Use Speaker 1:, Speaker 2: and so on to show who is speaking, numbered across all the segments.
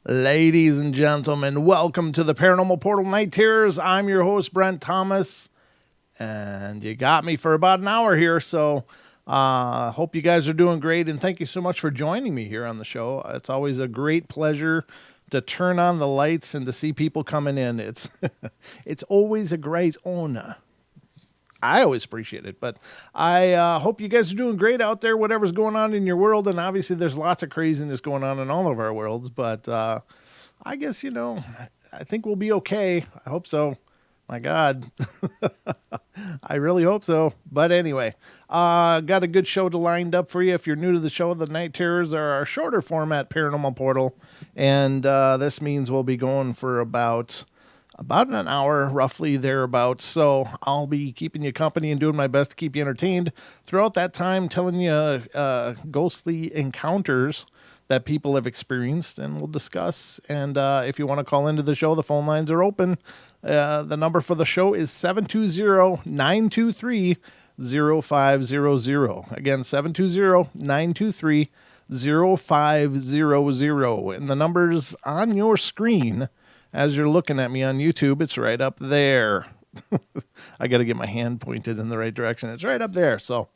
Speaker 1: Ladies and gentlemen, welcome to the Paranormal Portal Night Terrors. I'm your host, Brent Thomas, and you got me for about an hour here, so hope you guys are doing great, and thank you so much for joining me here on the show. It's always a great pleasure to turn on the lights and to see people coming in. It's it's always a great honor. I always appreciate it, but I hope you guys are doing great out there, whatever's going on in your world. And obviously there's lots of craziness going on in all of our worlds, but I guess, I think we'll be okay. I hope so. My God, I really hope so. But anyway, got a good show lined up for you. If you're new to the show, the Night Terrors are our shorter format Paranormal Portal. And this means we'll be going for about an hour, roughly thereabouts. So I'll be keeping you company and doing my best to keep you entertained throughout that time, telling you ghostly encounters that people have experienced, and we'll discuss. And if you want to call into the show, the phone lines are open. The number for the show is 720-923-0500. Again, 720-923-0500. And the number's on your screen. As you're looking at me on YouTube, it's right up there. I got to get my hand pointed in the right direction. It's right up there. So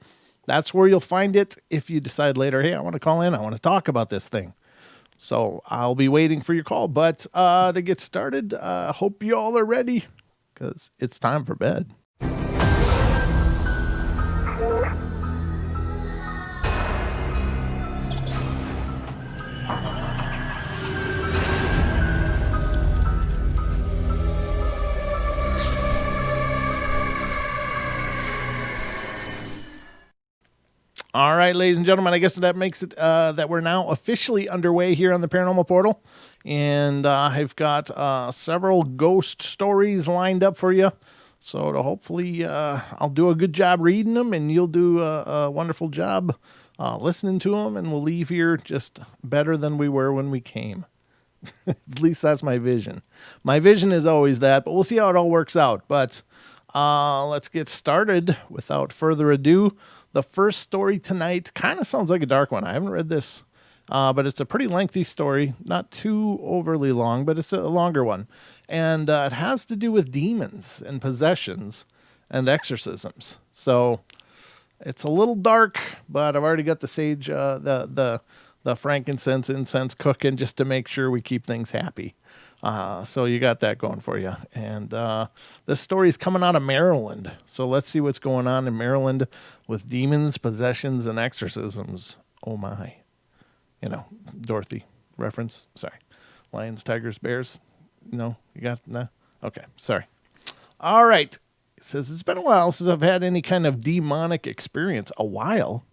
Speaker 1: that's where you'll find it if you decide later, hey, I want to call in. I want to talk about this thing. So I'll be waiting for your call. But to get started, hope you all are ready because it's time for bed. All right, ladies and gentlemen, I guess that makes it that we're now officially underway here on the Paranormal Portal. And I've got several ghost stories lined up for you. So to hopefully I'll do a good job reading them, and you'll do a wonderful job listening to them, and we'll leave here just better than we were when we came. At least that's my vision. My vision is always that, but we'll see how it all works out. But let's get started without further ado. The first story tonight kind of sounds like a dark one. I haven't read this, but it's a pretty lengthy story. Not too overly long, but it's a longer one. And it has to do with demons and possessions and exorcisms. So it's a little dark, but I've already got the sage, the frankincense, incense cooking just to make sure we keep things happy. So you got that going for you. And this story is coming out of Maryland. So let's see what's going on in Maryland with demons, possessions, and exorcisms. Oh, my. Dorothy reference. Sorry. Lions, tigers, bears. No, you got no. Okay, sorry. All right. It says, it's been a while since I've had any kind of demonic experience. A while?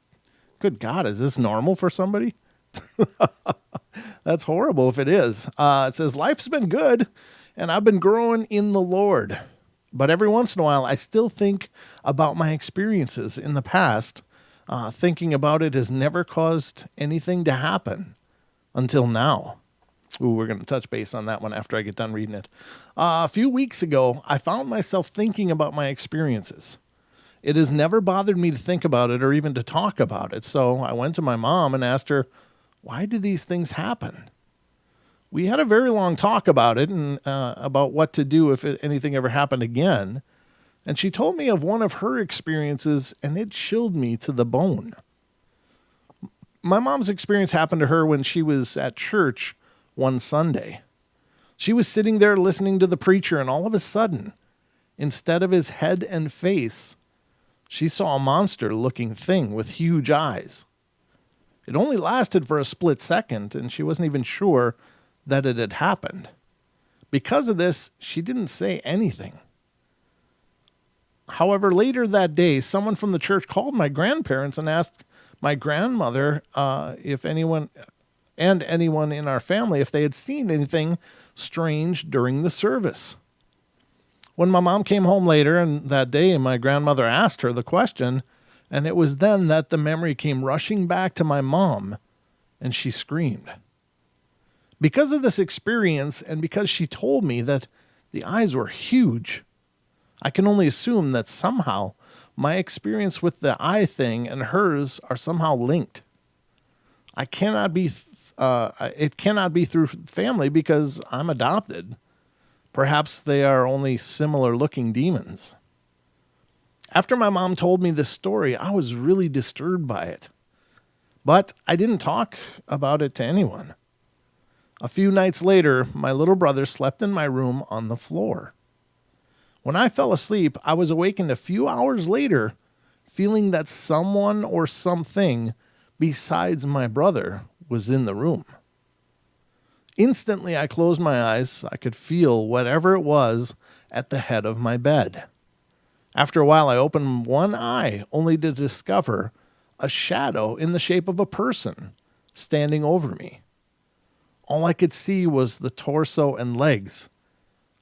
Speaker 1: Good God, is this normal for somebody? That's horrible if it is. It says, life's been good, and I've been growing in the Lord. But every once in a while, I still think about my experiences in the past. Thinking about it has never caused anything to happen until now. Ooh, we're going to touch base on that one after I get done reading it. A few weeks ago, I found myself thinking about my experiences. It has never bothered me to think about it or even to talk about it. So I went to my mom and asked her, why do these things happen? We had a very long talk about it and about what to do if anything ever happened again. And she told me of one of her experiences, and it chilled me to the bone. My mom's experience happened to her when she was at church one Sunday. She was sitting there listening to the preacher, and all of a sudden, instead of his head and face, she saw a monster-looking thing with huge eyes. It only lasted for a split second, and she wasn't even sure that it had happened. Because of this, she didn't say anything. However, later that day, someone from the church called my grandparents and asked my grandmother if anyone in our family, if they had seen anything strange during the service. When my mom came home later and that day, my grandmother asked her the question, and it was then that the memory came rushing back to my mom, and she screamed. Because of this experience, and because she told me that the eyes were huge, I can only assume that somehow my experience with the eye thing and hers are somehow linked. I cannot be it cannot be through family because I'm adopted. Perhaps they are only similar looking demons. After my mom told me this story, I was really disturbed by it. But I didn't talk about it to anyone. A few nights later, my little brother slept in my room on the floor. When I fell asleep, I was awakened a few hours later, feeling that someone or something besides my brother was in the room. Instantly, I closed my eyes. I could feel whatever it was at the head of my bed. After a while, I opened one eye, only to discover a shadow in the shape of a person standing over me. All I could see was the torso and legs.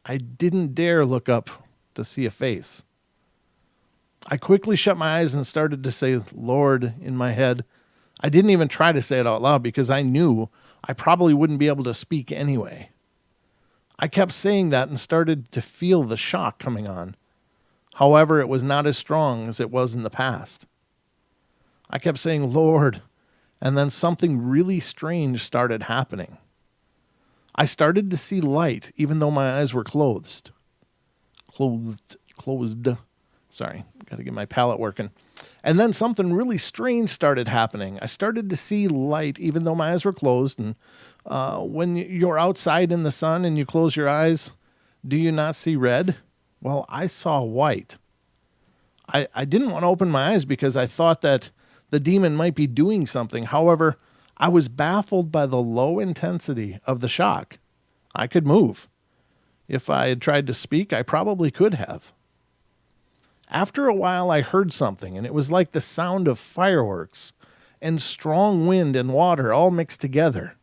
Speaker 1: I didn't dare look up to see a face. I quickly shut my eyes and started to say, Lord, in my head. I didn't even try to say it out loud because I knew I probably wouldn't be able to speak anyway. I kept saying that and started to feel the shock coming on. However, it was not as strong as it was in the past. I kept saying, Lord, and then something really strange started happening. I started to see light even though my eyes were closed. Closed. Sorry, got to get my palate working. And then something really strange started happening. I started to see light even though my eyes were closed. And when you're outside in the sun and you close your eyes, do you not see red? Well, I saw white. I didn't want to open my eyes because I thought that the demon might be doing something. However, I was baffled by the low intensity of the shock. I could move. If I had tried to speak, I probably could have. After a while, I heard something, and it was like the sound of fireworks and strong wind and water all mixed together.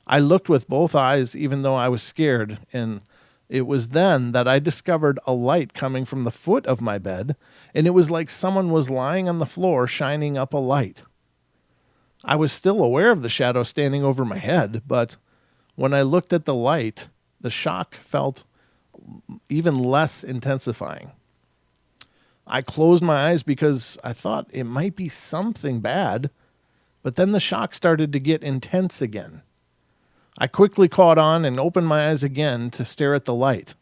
Speaker 1: I looked with both eyes, even though I was scared, and it was then that I discovered a light coming from the foot of my bed, and it was like someone was lying on the floor shining up a light. I was still aware of the shadow standing over my head, but when I looked at the light, the shock felt even less intensifying. I closed my eyes because I thought it might be something bad, but then the shock started to get intense again. I quickly caught on and opened my eyes again to stare at the light.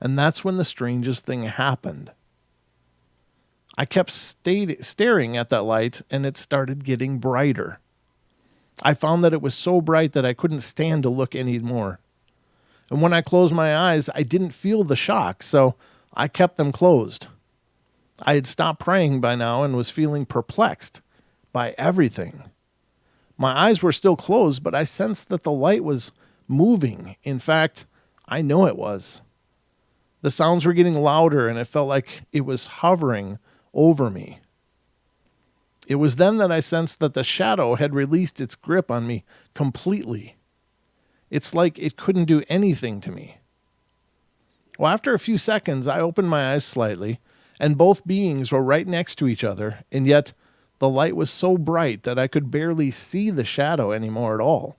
Speaker 1: And that's when the strangest thing happened. I kept staring at that light, and it started getting brighter. I found that it was so bright that I couldn't stand to look anymore. And when I closed my eyes, I didn't feel the shock, so I kept them closed. I had stopped praying by now and was feeling perplexed by everything. My eyes were still closed, but I sensed that the light was moving. In fact, I know it was. The sounds were getting louder, and it felt like it was hovering over me. It was then that I sensed that the shadow had released its grip on me completely. It's like it couldn't do anything to me. Well, after a few seconds, I opened my eyes slightly, and both beings were right next to each other, and yet the light was so bright that I could barely see the shadow anymore at all.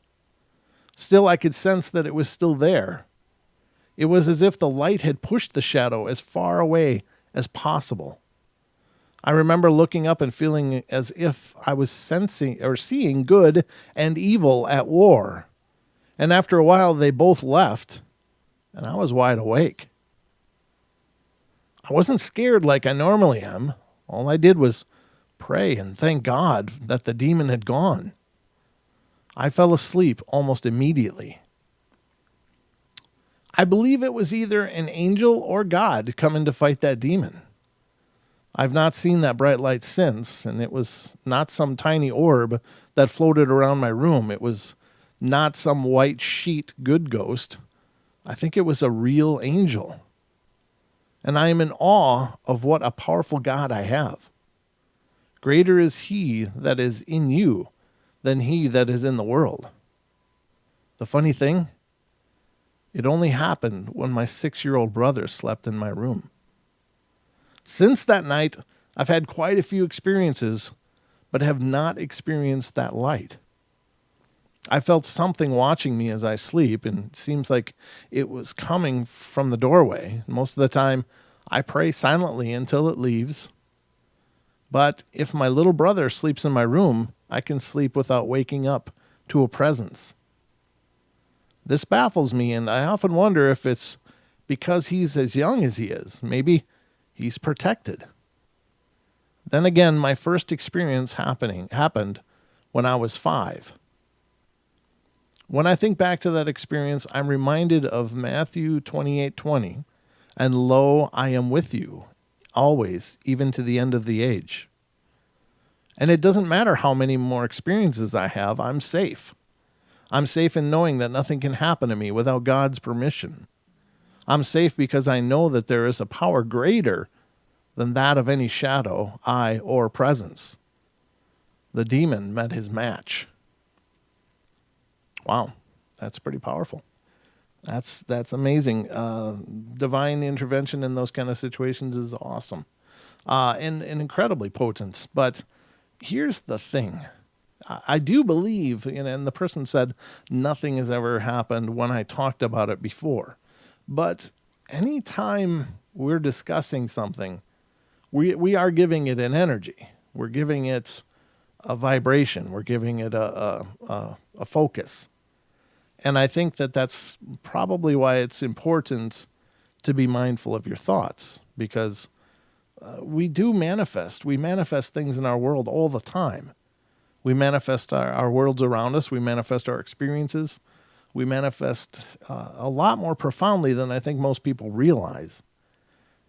Speaker 1: Still, I could sense that it was still there. It was as if the light had pushed the shadow as far away as possible. I remember looking up and feeling as if I was sensing or seeing good and evil at war. And after a while, they both left, and I was wide awake. I wasn't scared like I normally am. All I did was pray and thank God that the demon had gone. I fell asleep almost immediately. I believe it was either an angel or God coming to fight that demon. I've not seen that bright light since, and it was not some tiny orb that floated around my room. It was not some white sheet good ghost. I think it was a real angel. And I am in awe of what a powerful God I have. Greater is he that is in you than he that is in the world. The funny thing, it only happened when my 6-year-old brother slept in my room. Since that night, I've had quite a few experiences, but have not experienced that light. I felt something watching me as I sleep, and it seems like it was coming from the doorway. Most of the time, I pray silently until it leaves. But if my little brother sleeps in my room, I can sleep without waking up to a presence. This baffles me, and I often wonder if it's because he's as young as he is. Maybe he's protected. Then again, my first experience happened when I was 5. When I think back to that experience, I'm reminded of Matthew 28:20, and lo, I am with you always, even to the end of the age. And it doesn't matter how many more experiences I have, I'm safe. I'm safe in knowing that nothing can happen to me without God's permission. I'm safe because I know that there is a power greater than that of any shadow, eye, or presence. The demon met his match. Wow, that's pretty powerful. That's amazing. Divine intervention in those kind of situations is awesome, and incredibly potent. But here's the thing. I do believe, and the person said nothing has ever happened when I talked about it before. But anytime we're discussing something, we are giving it an energy. We're giving it a vibration. We're giving it a focus. And I think that that's probably why it's important to be mindful of your thoughts, because we do manifest. We manifest things in our world all the time. We manifest our worlds around us. We manifest our experiences. We manifest a lot more profoundly than I think most people realize.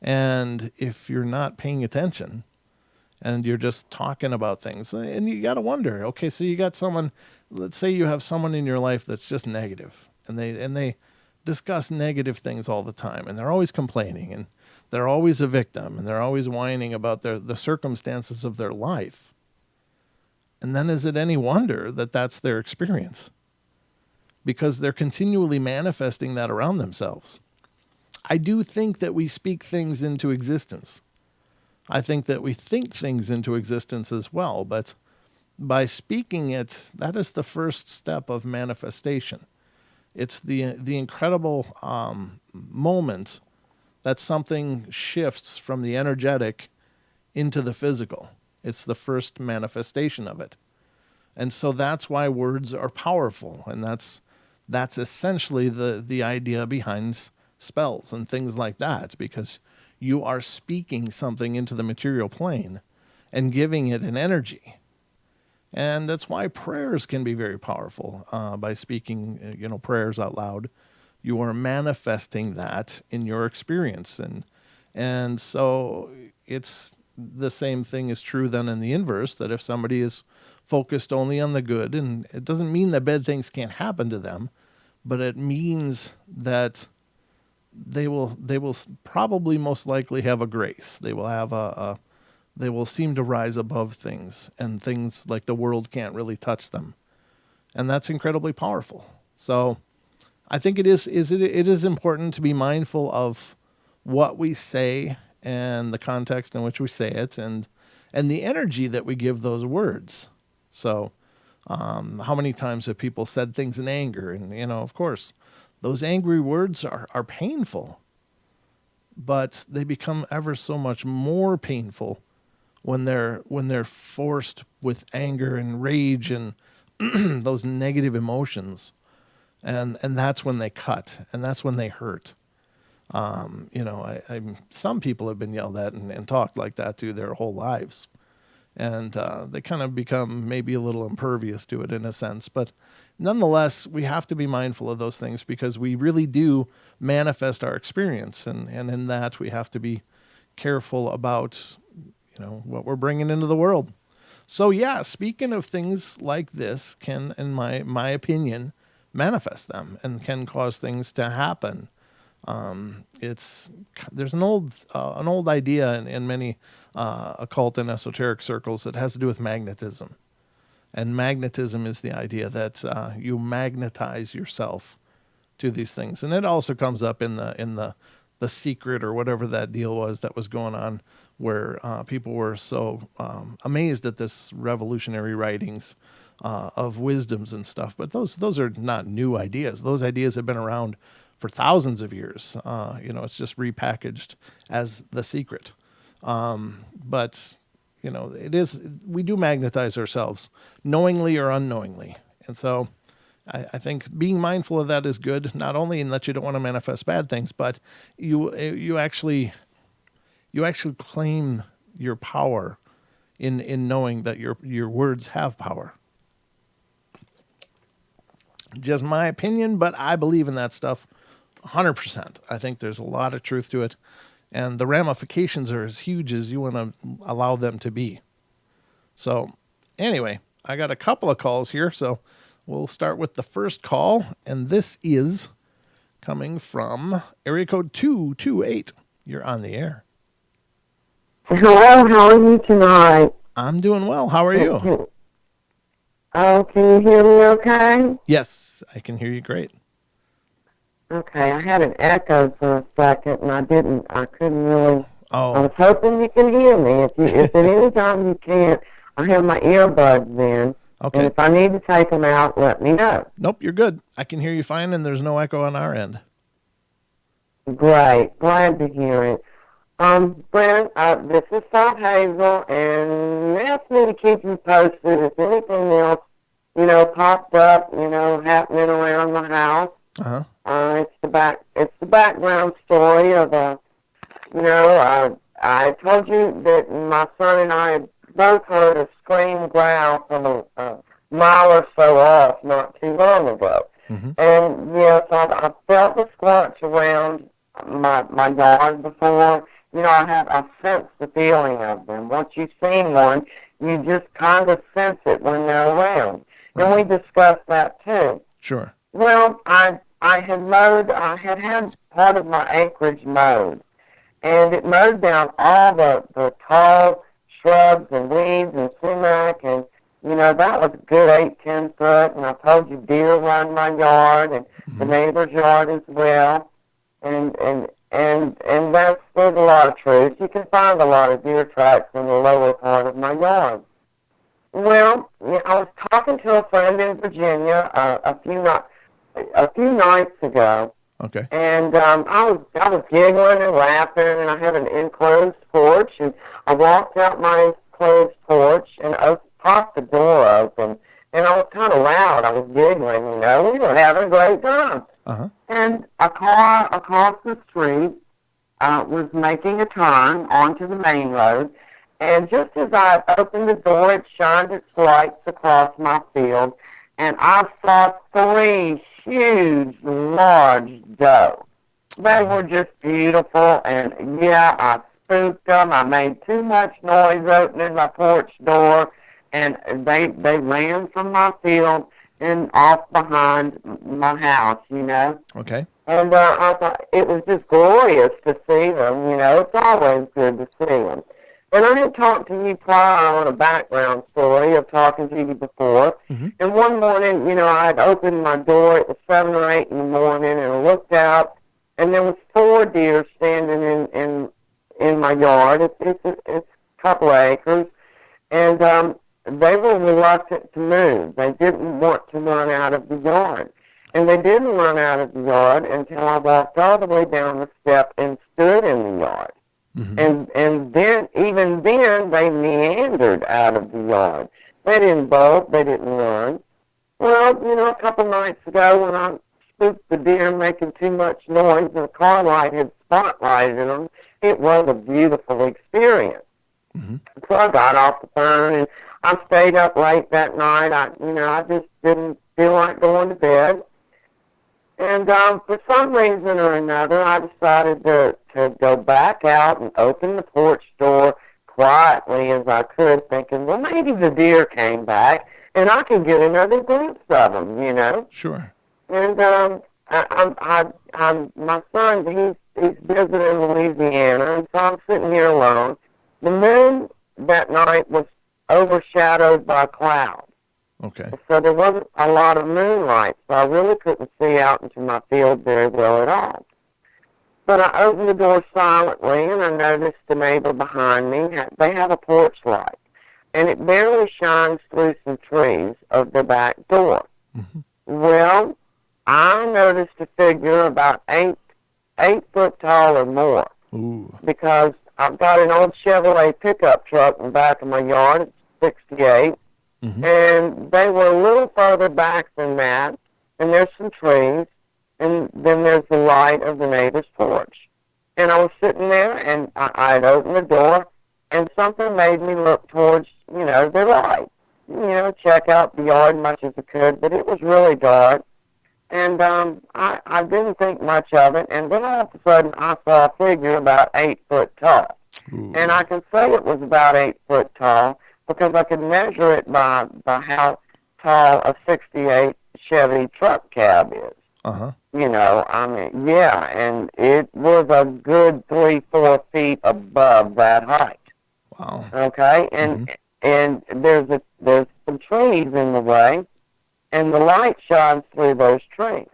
Speaker 1: And if you're not paying attention and you're just talking about things, and you got to wonder, okay, so you got someone, let's say you have someone in your life that's just negative, and they discuss negative things all the time, and they're always complaining, and they're always a victim, and they're always whining about the circumstances of their life. And then is it any wonder that that's their experience? Because they're continually manifesting that around themselves. I do think that we speak things into existence. I think that we think things into existence as well, but by speaking it, that is the first step of manifestation. It's the incredible moment that something shifts from the energetic into the physical. It's the first manifestation of it. And so that's why words are powerful, and that's essentially the idea behind spells and things like that, because you are speaking something into the material plane and giving it an energy. And that's why prayers can be very powerful. By speaking, prayers out loud, you are manifesting that in your experience. And so it's the same thing is true then in the inverse, that if somebody is focused only on the good, and it doesn't mean that bad things can't happen to them, but it means that they will probably most likely have a grace. They will have they will seem to rise above things, and things like the world can't really touch them. And that's incredibly powerful. So I think it is important to be mindful of what we say and the context in which we say it, and the energy that we give those words. So how many times have people said things in anger? And, of course, those angry words are painful, but they become ever so much more painful when they're forced with anger and rage and those negative emotions. And that's when they cut, and that's when they hurt. Some people have been yelled at and talked like that to their whole lives. And they kind of become maybe a little impervious to it in a sense. But nonetheless, we have to be mindful of those things, because we really do manifest our experience. And in that, we have to be careful about, what we're bringing into the world. So, yeah, speaking of things like this can, in my opinion, manifest them and can cause things to happen. There's an old idea in many occult and esoteric circles that has to do with magnetism, and magnetism is the idea that you magnetize yourself to these things, and it also comes up in the Secret or whatever that deal was that was going on, where people were so amazed at this revolutionary writings of wisdoms and stuff. But those are not new ideas. Those ideas have been around for thousands of years. It's just repackaged as The Secret. But we do magnetize ourselves, knowingly or unknowingly. And so I think being mindful of that is good, not only in that you don't want to manifest bad things, but you actually claim your power in knowing that your words have power. Just my opinion, but I believe in that stuff 100%. I think there's a lot of truth to it, and the ramifications are as huge as you want to allow them to be. So anyway, I got a couple of calls here, so we'll start with the first call, and this is coming from area code 228. You're on the air.
Speaker 2: Hello, how are you tonight?
Speaker 1: I'm doing well. How are you?
Speaker 2: Oh, can you hear me okay?
Speaker 1: Yes, I can hear you great.
Speaker 2: Okay, I had an echo for a second, and I couldn't really.
Speaker 1: Oh.
Speaker 2: I was hoping you could hear me. If at any time you can't, I have my earbuds in.
Speaker 1: Okay.
Speaker 2: And if I need to take them out, let me know.
Speaker 1: Nope, you're good. I can hear you fine, and there's no echo on our end.
Speaker 2: Great, glad to hear it. Brent, this is South Hazel, and ask me to keep you posted if anything else, popped up, happening around the house.
Speaker 1: Uh-huh.
Speaker 2: It's the background story of I told you that my son and I had both heard a scream growl from a mile or so off not too long ago.
Speaker 1: Mm-hmm.
Speaker 2: And yes, I felt the squatch around my yard before. I sense the feeling of them. Once you've seen one, you just kind of sense it when they're around. Right. And we discussed that too.
Speaker 1: Sure.
Speaker 2: Well, I had part of my acreage mowed, and it mowed down all the tall shrubs and weeds and sumac, and that was a good 8-10 foot. And I told you deer run my yard and the neighbor's yard as well, and there's a lot of truth. You can find a lot of deer tracks in the lower part of my yard. Well, I was talking to a friend in Virginia a few nights ago.
Speaker 1: Okay.
Speaker 2: And I was giggling and laughing, and I had an enclosed porch, and I walked out my enclosed porch and popped the door open, and I was kind of loud. I was giggling, we were having a great time.
Speaker 1: Uh-huh.
Speaker 2: And a car across the street was making a turn onto the main road, and just as I opened the door, it shined its lights across my field, and I saw 3 huge, large doe. They were just beautiful, and yeah, I spooked them. I made too much noise opening my porch door, and they ran from my field and off behind my house,
Speaker 1: Okay.
Speaker 2: And I thought it was just glorious to see them, It's always good to see them. And I had talked to you prior on a background story of talking to you before. Mm-hmm. And one morning, I had opened my door. It was 7 or 8 in the morning, and I looked out, and there was 4 deer standing in my yard. It's a couple of acres, and they were reluctant to move. They didn't want to run out of the yard. And they didn't run out of the yard until I walked all the way down the step and stood in the yard. Mm-hmm. And then, even then, they meandered out of the yard. They didn't bolt. They didn't run. Well, a couple nights ago when I spooked the deer making too much noise and the car light had spotlighted them, it was a beautiful experience. Mm-hmm. So I got off the phone and I stayed up late that night. I just didn't feel like going to bed. And for some reason or another, I decided to go back out and open the porch door quietly as I could, thinking, well, maybe the deer came back and I can get another glimpse of them,
Speaker 1: Sure.
Speaker 2: And my son, he's visiting Louisiana, and so I'm sitting here alone. The moon that night was overshadowed by clouds.
Speaker 1: Okay.
Speaker 2: So there wasn't a lot of moonlight, so I really couldn't see out into my field very well at all. But I opened the door silently, and I noticed the neighbor behind me. They have a porch light, and it barely shines through some trees of the back door. Mm-hmm. Well, I noticed a figure about 8 foot tall or more.
Speaker 1: Ooh.
Speaker 2: Because I've got an old Chevrolet pickup truck in the back of my yard. It's 68. And they were a little further back than that, and there's some trees, and then there's the light of the neighbor's porch. And I was sitting there, and I'd opened the door, and something made me look towards, the light. Check out the yard much as I could, but it was really dark. And I didn't think much of it, and then all of a sudden I saw a figure about 8 foot tall.
Speaker 1: Ooh.
Speaker 2: And I can say it was about 8 foot tall because I could measure it by how tall a 68 Chevy truck cab is.
Speaker 1: Uh-huh.
Speaker 2: Yeah, and it was a good 3-4 feet above that height.
Speaker 1: Wow.
Speaker 2: Okay, and there's some trees in the way, and the light shines through those trees.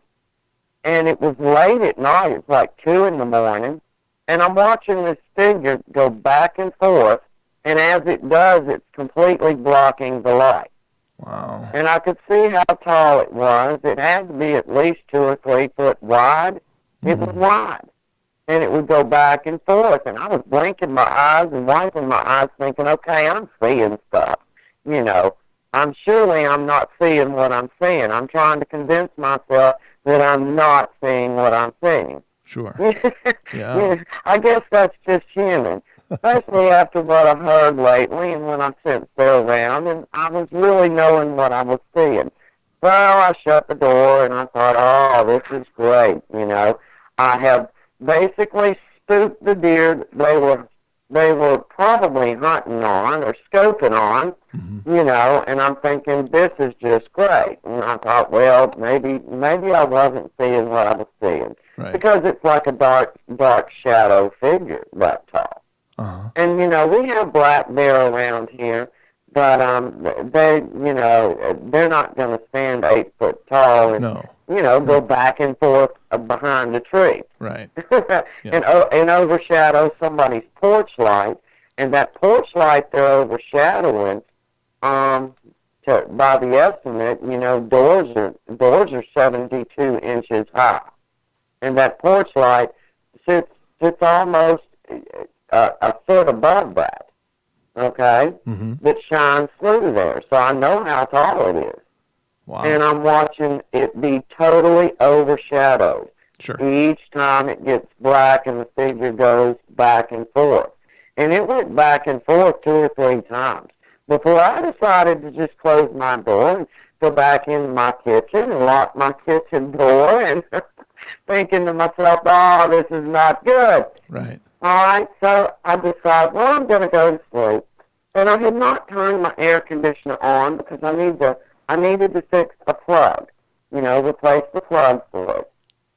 Speaker 2: And it was late at night. It's like 2 in the morning, and I'm watching this figure go back and forth, and as it does, it's completely blocking the light.
Speaker 1: Wow.
Speaker 2: And I could see how tall it was. It had to be at least 2 or 3 foot wide. It was wide. And it would go back and forth. And I was blinking my eyes and wiping my eyes thinking, okay, I'm seeing stuff. I'm not seeing what I'm seeing. I'm trying to convince myself that I'm not seeing what I'm seeing.
Speaker 1: Sure.
Speaker 2: Yeah. I guess that's just human. Especially after what I've heard lately and when I sensed they're around, and I was really knowing what I was seeing. Well, I shut the door, and I thought, oh, this is great, I have basically spooked the deer they were probably hunting on or scoping on, and I'm thinking, this is just great. And I thought, well, maybe I wasn't seeing what I was seeing.
Speaker 1: Right.
Speaker 2: Because it's like a dark shadow figure that tall.
Speaker 1: Uh-huh.
Speaker 2: And, we have black bear around here, but they're not going to stand 8 foot tall and, go back and forth behind the tree.
Speaker 1: Right.
Speaker 2: And overshadow somebody's porch light. And that porch light they're overshadowing, by the estimate, doors are 72 inches high. And that porch light sits almost a foot above that, okay, that shines through there. So I know how tall it is.
Speaker 1: Wow.
Speaker 2: And I'm watching it be totally overshadowed.
Speaker 1: Sure.
Speaker 2: Each time it gets black and the figure goes back and forth. And it went back and forth 2 or 3 times before I decided to just close my door and go back into my kitchen and lock my kitchen door and thinking to myself, oh, this is not good.
Speaker 1: Right.
Speaker 2: All right, so I decided, well, I'm going to go to sleep. And I had not turned my air conditioner on because I needed to fix a plug, replace the plug for it,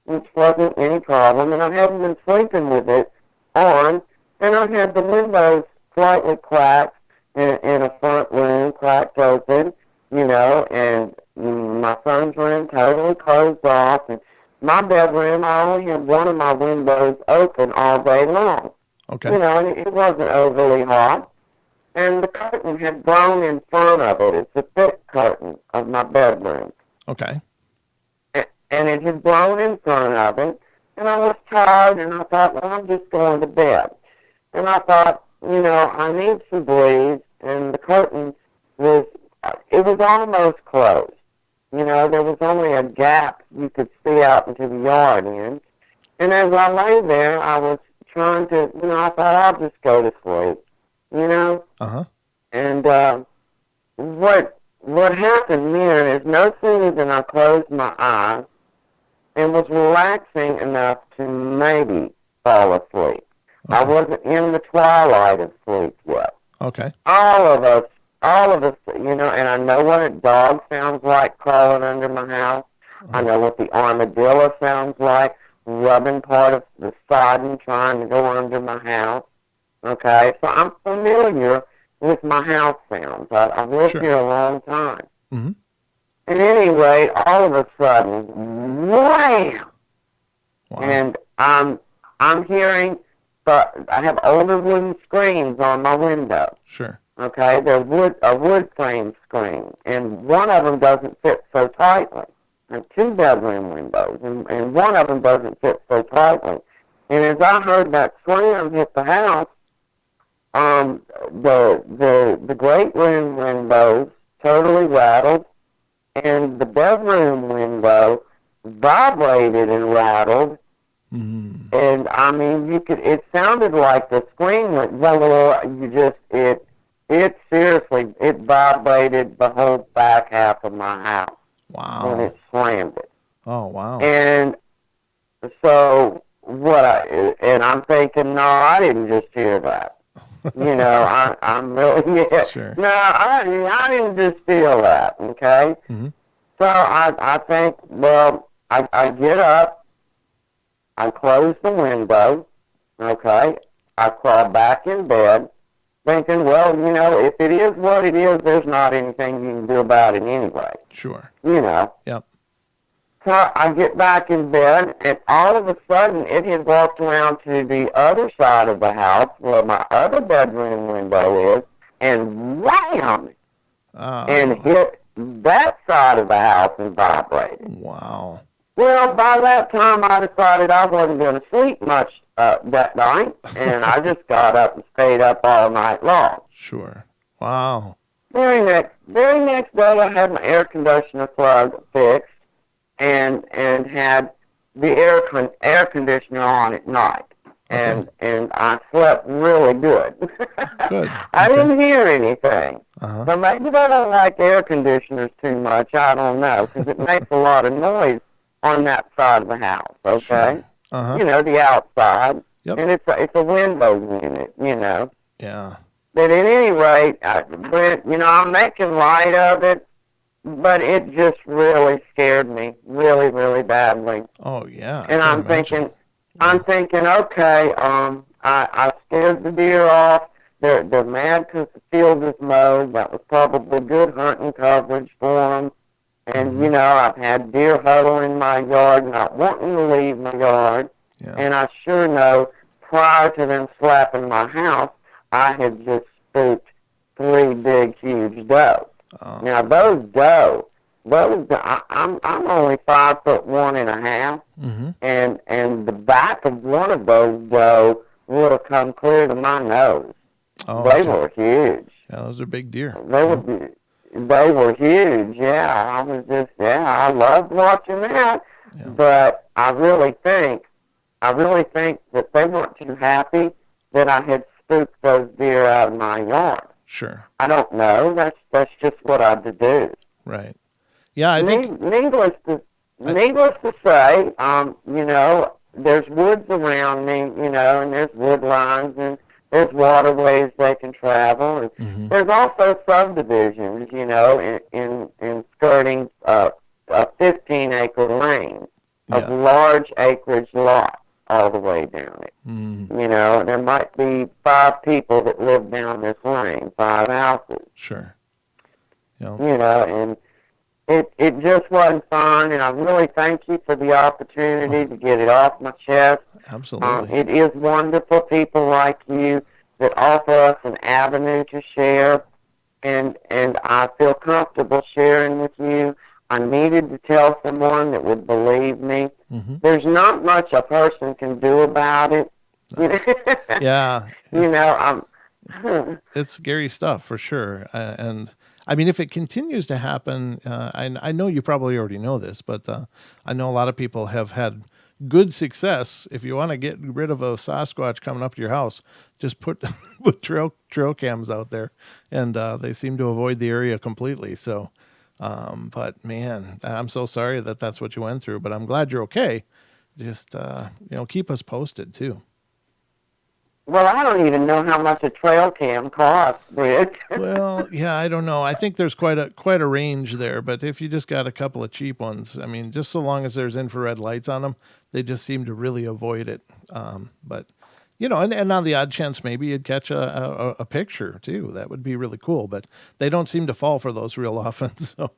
Speaker 2: which wasn't any problem. And I hadn't been sleeping with it on, and I had the windows slightly cracked in a front room, cracked open, and my son's room totally closed off. And my bedroom, I only had one of my windows open all day long.
Speaker 1: Okay.
Speaker 2: And it wasn't overly hot. And the curtain had blown in front of it. It's a thick curtain of my bedroom.
Speaker 1: Okay.
Speaker 2: And it had blown in front of it. And I was tired, and I thought, well, I'm just going to bed. And I thought, I need some breeze. And the curtain was almost closed. There was only a gap you could see out into the yard in. And as I lay there, I was trying to, I thought I'll just go to sleep,
Speaker 1: Uh-huh.
Speaker 2: And what happened then is no sooner than I closed my eyes and was relaxing enough to maybe fall asleep. Okay. I wasn't in the twilight of sleep yet.
Speaker 1: Okay.
Speaker 2: All of us, and I know what a dog sounds like crawling under my house. I know what the armadillo sounds like, rubbing part of the siding trying to go under my house. Okay, so I'm familiar with my house sounds. I've lived here a long time.
Speaker 1: Mm-hmm.
Speaker 2: At any rate, all of a sudden, wham!
Speaker 1: Wow.
Speaker 2: And I'm hearing, I have older wooden screens on my window.
Speaker 1: Sure.
Speaker 2: Okay, they're a wood frame screen, and one of them doesn't fit so tightly. I have 2 bedroom windows, and one of them doesn't fit so tightly. And as I heard that slam hit the house, the great room windows totally rattled, and the bedroom window vibrated and rattled.
Speaker 1: Mm.
Speaker 2: And I mean, it sounded like the screen went, it seriously, it vibrated the whole back half of my house when
Speaker 1: Wow.
Speaker 2: it slammed it.
Speaker 1: Oh, wow.
Speaker 2: And so and I'm thinking, no, I didn't just hear that. I'm really, yeah,
Speaker 1: Sure.
Speaker 2: no, I didn't just feel that, okay?
Speaker 1: Mm-hmm.
Speaker 2: So I think, well, I get up, I close the window, okay? I crawl back in bed, thinking, well, if it is what it is, there's not anything you can do about it anyway.
Speaker 1: Sure. Yep.
Speaker 2: So I get back in bed, and all of a sudden, it had walked around to the other side of the house where my other bedroom window is, and wham! And
Speaker 1: Oh,
Speaker 2: hit that side of the house and vibrated.
Speaker 1: wow.
Speaker 2: Well, by that time, I decided I wasn't going to sleep much that night, and I just got up and stayed up all night long.
Speaker 1: Sure. Wow.
Speaker 2: Very next day, I had my air conditioner plug fixed, and had the air conditioner on at night, and I slept really good.
Speaker 1: Good.
Speaker 2: I didn't hear anything.
Speaker 1: Uh-huh.
Speaker 2: So maybe I don't like air conditioners too much. I don't know, because it makes a lot of noise on that side of the house. Okay,
Speaker 1: Sure. Uh-huh.
Speaker 2: the outside,
Speaker 1: Yep.
Speaker 2: and it's a window unit.
Speaker 1: Yeah.
Speaker 2: But at any rate, I'm making light of it, but it just really scared me, really, really badly.
Speaker 1: Oh, yeah.
Speaker 2: And I'm thinking, okay, I scared the deer off. They're mad because the field is mowed. That was probably good hunting coverage for them. And, I've had deer huddle in my yard, not wanting to leave my yard.
Speaker 1: Yeah.
Speaker 2: And I sure know, prior to them slapping my house, I had just spooked 3 big, huge does.
Speaker 1: Oh.
Speaker 2: Now, I'm only 5'1.5",
Speaker 1: Mm-hmm.
Speaker 2: and the back of one of those doe would have come clear to my nose.
Speaker 1: Oh,
Speaker 2: They
Speaker 1: okay.
Speaker 2: were huge.
Speaker 1: Yeah, those are big deer.
Speaker 2: They were huge. Yeah, I loved watching that.
Speaker 1: Yeah.
Speaker 2: But I really think that they weren't too happy that I had spooked those deer out of my yard.
Speaker 1: Sure.
Speaker 2: I don't know. That's just what I deduced.
Speaker 1: Right. Yeah, I think.
Speaker 2: Needless to say, there's woods around me, and there's wood lines, and there's waterways they can travel, and
Speaker 1: Mm-hmm.
Speaker 2: there's also subdivisions, in skirting a 15-acre lane of
Speaker 1: Yeah.
Speaker 2: large acreage lots all the way down it.
Speaker 1: Mm-hmm.
Speaker 2: There might be 5 people that live down this lane, 5 houses.
Speaker 1: Sure. Yeah.
Speaker 2: And it just wasn't fun, and I really thank you for the opportunity to get it off my chest.
Speaker 1: Absolutely.
Speaker 2: It is wonderful people like you that offer us an avenue to share, and I feel comfortable sharing with you. I needed to tell someone that would believe me.
Speaker 1: Mm-hmm.
Speaker 2: There's not much a person can do about it.
Speaker 1: Yeah.
Speaker 2: It's
Speaker 1: It's scary stuff for sure. And I mean, if it continues to happen, I know you probably already know this, but I know a lot of people have had good success. If you want to get rid of a Sasquatch coming up to your house, just put trail cams out there, and they seem to avoid the area completely. So, but man, I'm so sorry that that's what you went through. But I'm glad you're okay. Just keep us posted too.
Speaker 2: Well, I don't even know how much a trail cam costs, Rick.
Speaker 1: Well, yeah, I don't know. I think there's quite a range there, but if you just got a couple of cheap ones, I mean, just so long as there's infrared lights on them, they just seem to really avoid it. But and on the odd chance, maybe you'd catch a picture too. That would be really cool. But they don't seem to fall for those real often. So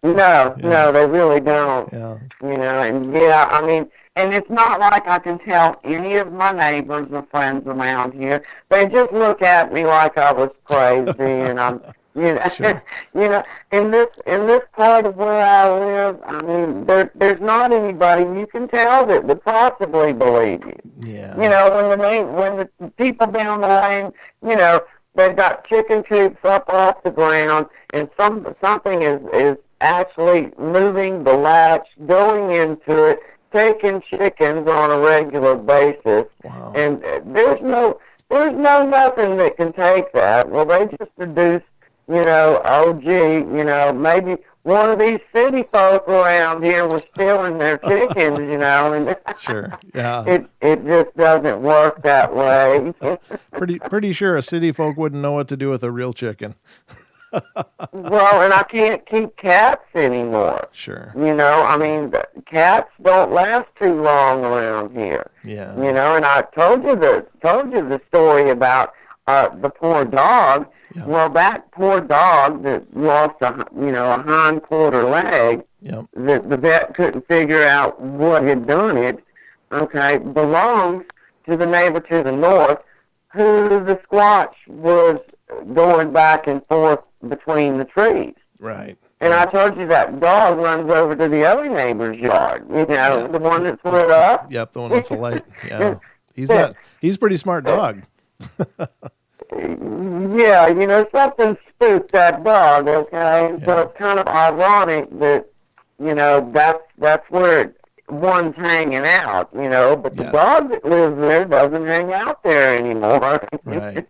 Speaker 2: No, they really don't.
Speaker 1: yeah,
Speaker 2: I mean, and it's not like I can tell any of my neighbors or friends around here. They just look at me like I was crazy, and I'm,
Speaker 1: Sure.
Speaker 2: in this part of where I live, I mean, there's not anybody you can tell that would possibly believe you.
Speaker 1: yeah,
Speaker 2: When the people down the lane, they've got chicken coops up off the ground, and something is actually moving the latch, going into it, taking chickens on a regular basis.
Speaker 1: Wow.
Speaker 2: And there's no nothing that can take that. Well, they just deduced, oh gee, maybe one of these city folk around here was stealing their chickens, and
Speaker 1: Sure. Yeah.
Speaker 2: it just doesn't work that way.
Speaker 1: Pretty sure a city folk wouldn't know what to do with a real chicken.
Speaker 2: Well, and I can't keep cats anymore.
Speaker 1: Sure.
Speaker 2: I mean, cats don't last too long around here.
Speaker 1: Yeah.
Speaker 2: And I told you the story about the poor dog.
Speaker 1: Yep.
Speaker 2: Well, that poor dog that lost a hind quarter leg.
Speaker 1: Yep.
Speaker 2: The vet couldn't figure out what had done it. Okay, belongs to the neighbor to the north, who the Squatch was going back and forth between the trees.
Speaker 1: Right.
Speaker 2: And I told you that dog runs over to the other neighbor's yard, the one that's lit up.
Speaker 1: Yep, the one with the light. Yeah. He's a pretty smart dog.
Speaker 2: Yeah, something spooked that dog, okay?
Speaker 1: Yeah.
Speaker 2: So it's kind of ironic that, that's where one's hanging out, but the
Speaker 1: Yes.
Speaker 2: dog that lives there doesn't hang out there anymore.
Speaker 1: Right.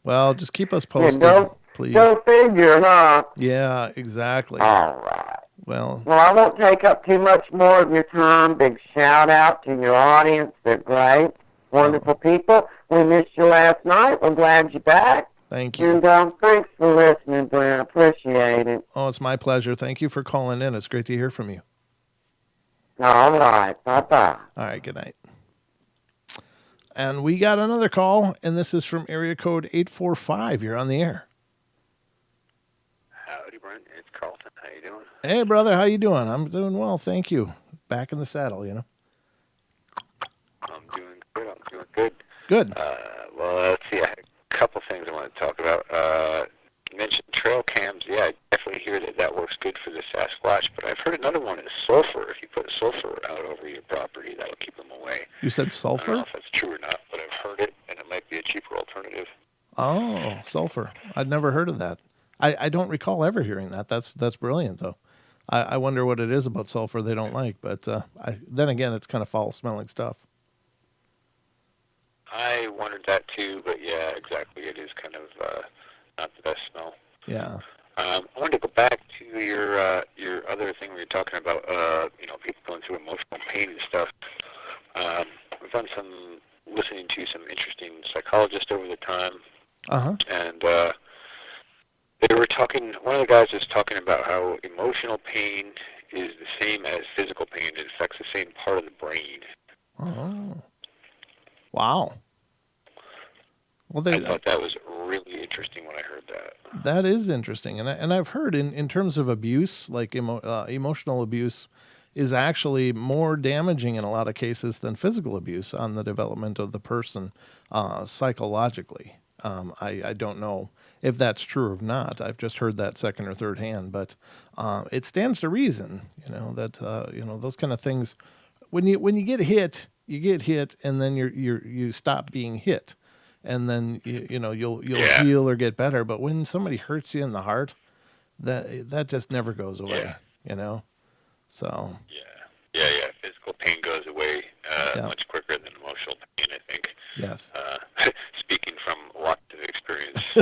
Speaker 1: Well, just keep us posted, please.
Speaker 2: Go figure, huh?
Speaker 1: Yeah, exactly.
Speaker 2: All right.
Speaker 1: Well,
Speaker 2: I won't take up too much more of your time. Big shout out to your audience. They're great, wonderful people. We missed you last night. We're glad you're back.
Speaker 1: thank you.
Speaker 2: And thanks for listening, Brent. I appreciate it.
Speaker 1: Oh, it's my pleasure. Thank you for calling in. It's great to hear from you.
Speaker 2: All right. Bye-bye.
Speaker 1: All right, good night. And we got another call, and this is from area code 845. You're on the air.
Speaker 3: Howdy, Brent. It's Carlton. How you doing?
Speaker 1: Hey, brother, how you doing? I'm doing well, thank you. Back in the saddle,
Speaker 3: I'm doing good.
Speaker 1: Good.
Speaker 3: Well, let's see. I had a couple things I want to talk about. You mentioned trail cams. Yeah, I definitely hear that works good for the Sasquatch, but I've heard another one is sulfur. If you put sulfur out over your property, that'll keep them away.
Speaker 1: You said
Speaker 3: I don't know
Speaker 1: sulfur?
Speaker 3: if that's true or not, but I've heard it, and it might be a cheaper alternative.
Speaker 1: Oh, sulfur. I'd never heard of that. I don't recall ever hearing that. That's brilliant, though. I wonder what it is about sulfur they don't like, but then again, it's kind of foul-smelling stuff.
Speaker 3: I wondered that too, but yeah, exactly. It is kind of not the best smell.
Speaker 1: Yeah.
Speaker 3: I wanted to go back to your other thing where you're talking about people going through emotional pain and stuff. We've done some listening to some interesting psychologists over the time, and they were talking. One of the guys was talking about how emotional pain is the same as physical pain. It affects the same part of the brain.
Speaker 1: Oh. Wow. Well,
Speaker 3: I thought that was really interesting when I heard that.
Speaker 1: that is interesting, and I've heard in terms of abuse, like emotional abuse, is actually more damaging in a lot of cases than physical abuse on the development of the person psychologically. I don't know if that's true or not. I've just heard that second or third hand, but it stands to reason, that those kind of things. When you get hit, and then you stop being hit, and then you'll heal or get better. But when somebody hurts you in the heart, that just never goes away. So.
Speaker 3: Yeah. Physical pain goes away much quicker than emotional pain, I think.
Speaker 1: Yes.
Speaker 3: Speaking from lots of experience.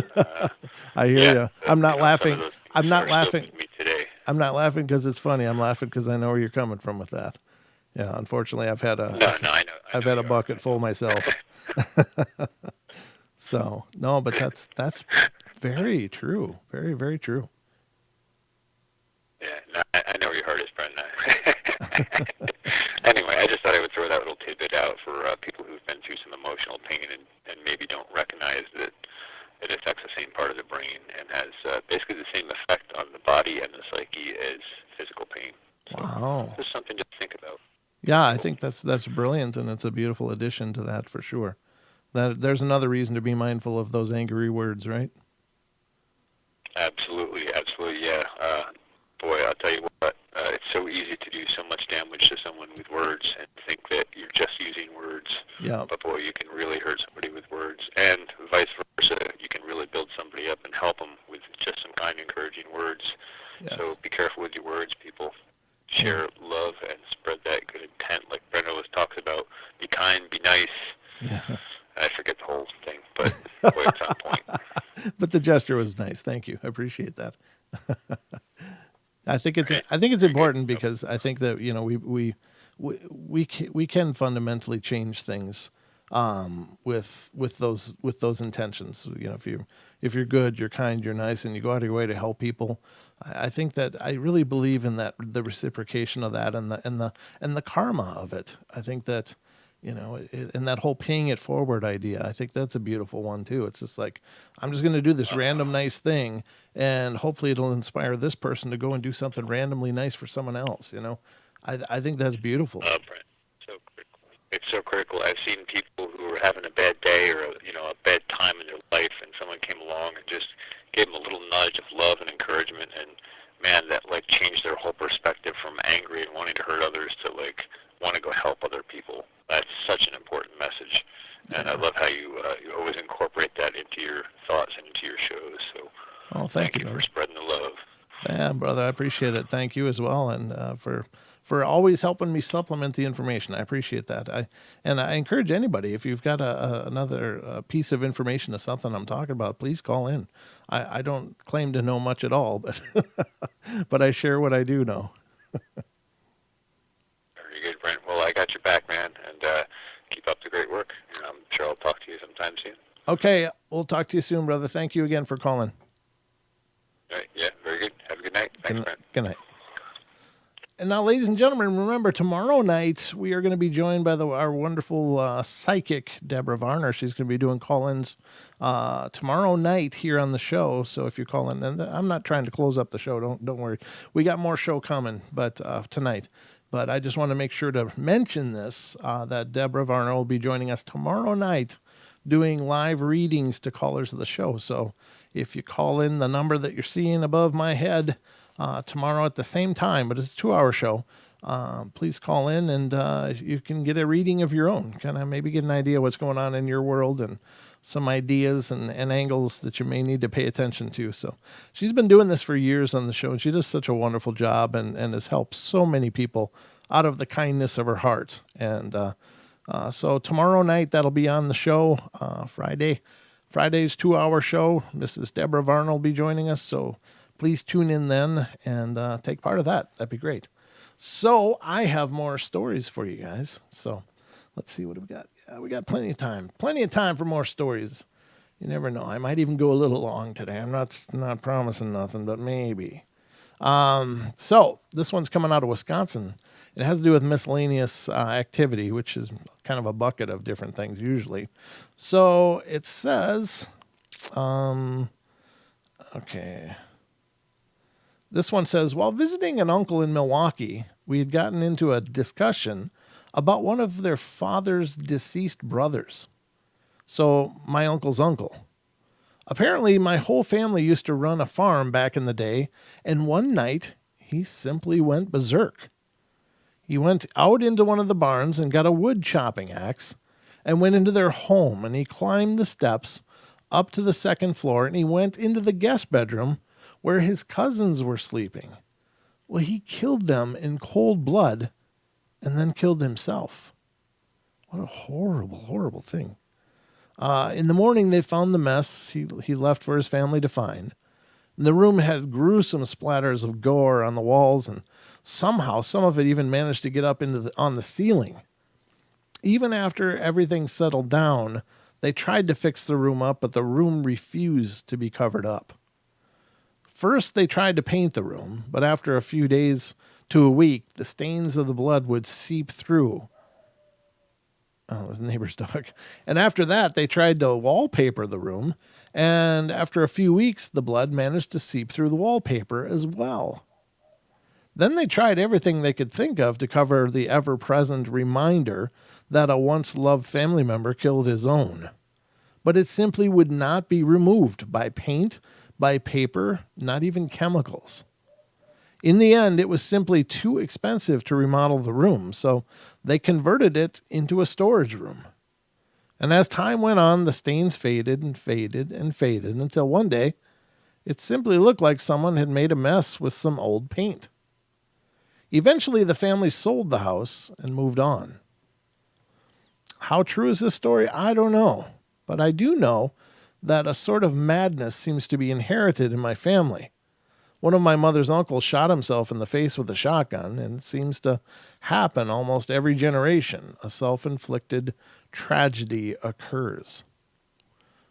Speaker 1: I hear you. I'm not laughing. I'm not laughing.
Speaker 3: With me today.
Speaker 1: I'm not laughing because it's funny. I'm laughing because I know where you're coming from with that. Yeah. Unfortunately, I've had I've had a bucket full myself. So no, but that's very true. Very, very true.
Speaker 3: Yeah, no, I know where your heart is, Brendan. Anyway, I just thought I would throw that little tidbit out for people who've been through some emotional pain and maybe don't recognize that it affects the same part of the brain and has basically the same effect on the body and the psyche as physical pain. So
Speaker 1: Wow.
Speaker 3: just something to think about.
Speaker 1: Yeah, I think that's brilliant, and it's a beautiful addition to that for sure. That there's another reason to be mindful of those angry words, right?
Speaker 3: Absolutely, yeah. Boy, I'll tell you what, it's so easy to do so much damage to someone with words and think that you're just using words.
Speaker 1: Yeah.
Speaker 3: But boy, you can really hurt somebody with words, and vice versa. You can really I forget the whole thing, but boy, it's on point.
Speaker 1: But the gesture was nice. Thank you. I appreciate that. I think it's
Speaker 3: Right. Very
Speaker 1: important
Speaker 3: good.
Speaker 1: because I think that we can fundamentally change things with those intentions. If you're good, you're kind, you're nice, and you go out of your way to help people. I think that I really believe in that, the reciprocation of that, and the karma of it. I think that and that whole paying it forward idea, I think that's a beautiful one too. It's just like, I'm just going to do this random nice thing, and hopefully it'll inspire this person to go and do something randomly nice for someone else. I think that's beautiful.
Speaker 3: Brent, so critical. It's so critical. I've seen people who were having a bad day or a bad time in their life, and someone came along and just gave them a little nudge of love and encouragement, and man, that like changed their whole perspective from angry and wanting to hurt others to like want to go help other people. That's such an important message, and I love how you always incorporate that into your thoughts and into your shows. So,
Speaker 1: Thank you,
Speaker 3: for
Speaker 1: brother.
Speaker 3: spreading the love.
Speaker 1: Yeah, brother, I appreciate it. Thank you as well, and for always helping me supplement the information. I appreciate that. I encourage anybody, if you've got another piece of information of something I'm talking about, please call in. I don't claim to know much at all, but but I share what I do know.
Speaker 3: Very good, Brent. Well, I got your back, man, and keep up the great work. And I'm sure I'll talk to you sometime soon.
Speaker 1: Okay, we'll talk to you soon, brother. Thank you again for calling.
Speaker 3: All right. Yeah. Very good. Have a good night. Thanks, Brent.
Speaker 1: Good night. And now, ladies and gentlemen, remember, tomorrow night we are going to be joined by our wonderful psychic, Deborah Varner. She's going to be doing call-ins tomorrow night here on the show. So if you call in, and I'm not trying to close up the show. Don't worry. We got more show coming, but tonight. But I just want to make sure to mention this, that Deborah Varner will be joining us tomorrow night doing live readings to callers of the show. So if you call in the number that you're seeing above my head tomorrow at the same time, but it's a 2-hour show, please call in and you can get a reading of your own, kind of maybe get an idea what's going on in your world and some ideas and angles that you may need to pay attention to. So she's been doing this for years on the show, and she does such a wonderful job and has helped so many people out of the kindness of her heart. And so tomorrow night, that'll be on the show. Friday's 2-hour show. Mrs. Deborah Varner will be joining us. So please tune in then and take part of that. That'd be great. So I have more stories for you guys. So let's see what we got. Yeah, we got plenty of time. Plenty of time for more stories. You never know. I might even go a little long today. I'm not promising nothing, but maybe. So this one's coming out of Wisconsin. It has to do with miscellaneous activity, which is kind of a bucket of different things usually. So it says, okay. This one says, while visiting an uncle in Milwaukee, we had gotten into a discussion about one of their father's deceased brothers. So my uncle's uncle. Apparently, my whole family used to run a farm back in the day, and one night he simply went berserk. He went out into one of the barns and got a wood chopping axe and went into their home, and he climbed the steps up to the second floor, and he went into the guest bedroom where his cousins were sleeping. Well, he killed them in cold blood and then killed himself. What a horrible, horrible thing. In the morning, they found the mess he left for his family to find. The room had gruesome splatters of gore on the walls, and somehow some of it even managed to get up on the ceiling. Even after everything settled down, they tried to fix the room up, but the room refused to be covered up. First, they tried to paint the room, but after a few days to a week, the stains of the blood would seep through. Oh, the neighbor's dog. And after that, they tried to wallpaper the room, and after a few weeks, the blood managed to seep through the wallpaper as well. Then they tried everything they could think of to cover the ever-present reminder that a once-loved family member killed his own. But it simply would not be removed by paint, by paper, not even chemicals. In the end, it was simply too expensive to remodel the room, so they converted it into a storage room. And as time went on, the stains faded and faded and faded until one day, it simply looked like someone had made a mess with some old paint. Eventually, the family sold the house and moved on. How true is this story? I don't know. But I do know that a sort of madness seems to be inherited in my family. One of my mother's uncles shot himself in the face with a shotgun, and it seems to happen almost every generation. A self-inflicted tragedy occurs.